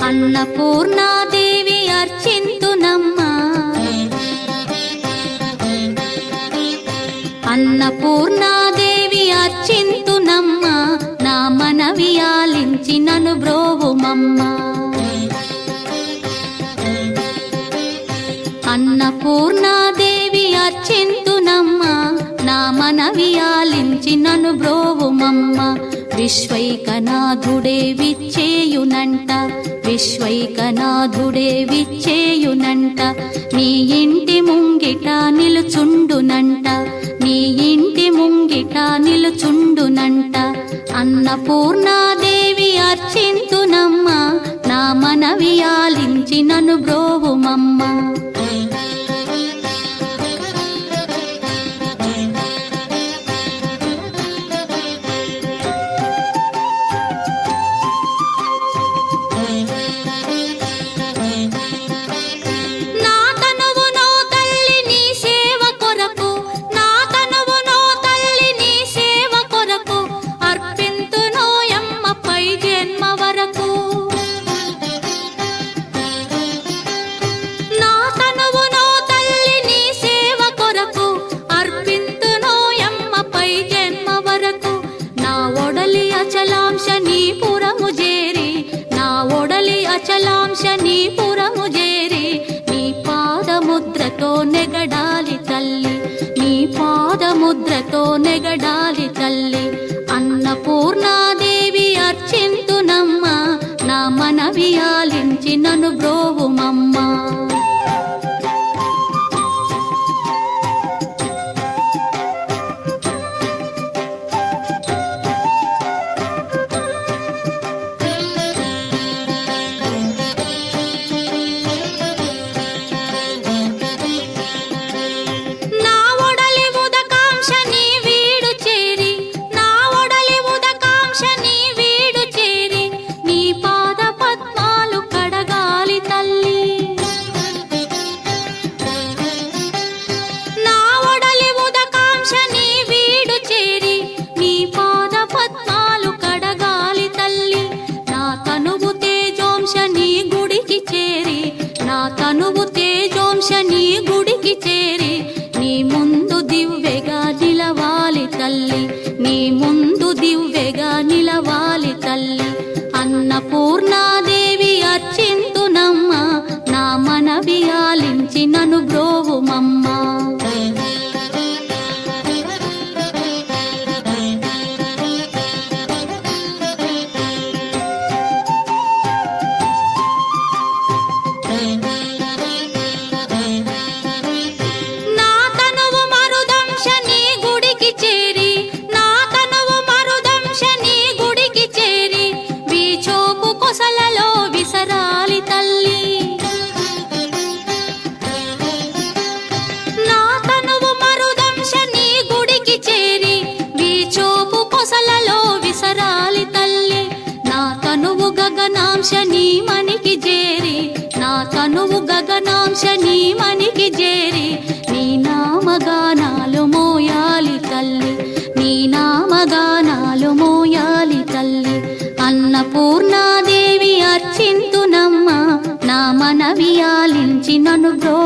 అన్నపూర్ణాదేవి అర్చింతునమ్మా, అన్నపూర్ణాదేవి అర్చింతునమ్మా, నా మనవి ఆలించి నన్ను బ్రోవుమమ్మా. అన్నపూర్ణాదేవి అర్చింతునమ్మా, నా మనవి ఆలించి నన్ను బ్రోవుమమ్మా. విశ్వైకనాథుడే విచ్చేయునంట, విశ్వైకనాథుడే విచ్చేయునంట, నీ ఇంటి ముంగిట నిలుచుండునంట, నీ ఇంటి ముంగిట నిలుచుండునంట. అన్నపూర్ణాదేవి అర్చింతునమ్మా, నా మనవి ఆలించి నన్ను బ్రోవుమమ్మా. అచలాంశనీపురము చేరి నీ పాదముద్రతో నెగడాలి తల్లి, నీ పాదముద్రతో నెగడాలి తల్లి. అన్నపూర్ణాదేవి అర్చింతునమ్మా, నా మనవి ఆలించి నన్ను బ్రోవుమమ్మా. తనువు తేజోంశని గుడికి చేరి నీ ముందు దివ్వెగా నిలవాలి తల్లి, నీ ముందు దివ్వెగా నిలవాలి తల్లి. అన్నపూర్ణాదేవి అర్చింతునమ్మా, నా మనవి ఆలించి నన్ను బ్రోవుమమ్మా. గగనాంశని మనికి చేరి, నా తనువు గగనాంశని మనికి చేరి నీ నామగానాలు మోయాలి తల్లి, నీ నామగానాలు మోయాలి తల్లి. అన్నపూర్ణాదేవి అర్చింతునమ్మా, నా మనవి ఆలించి నన్ను బ్రో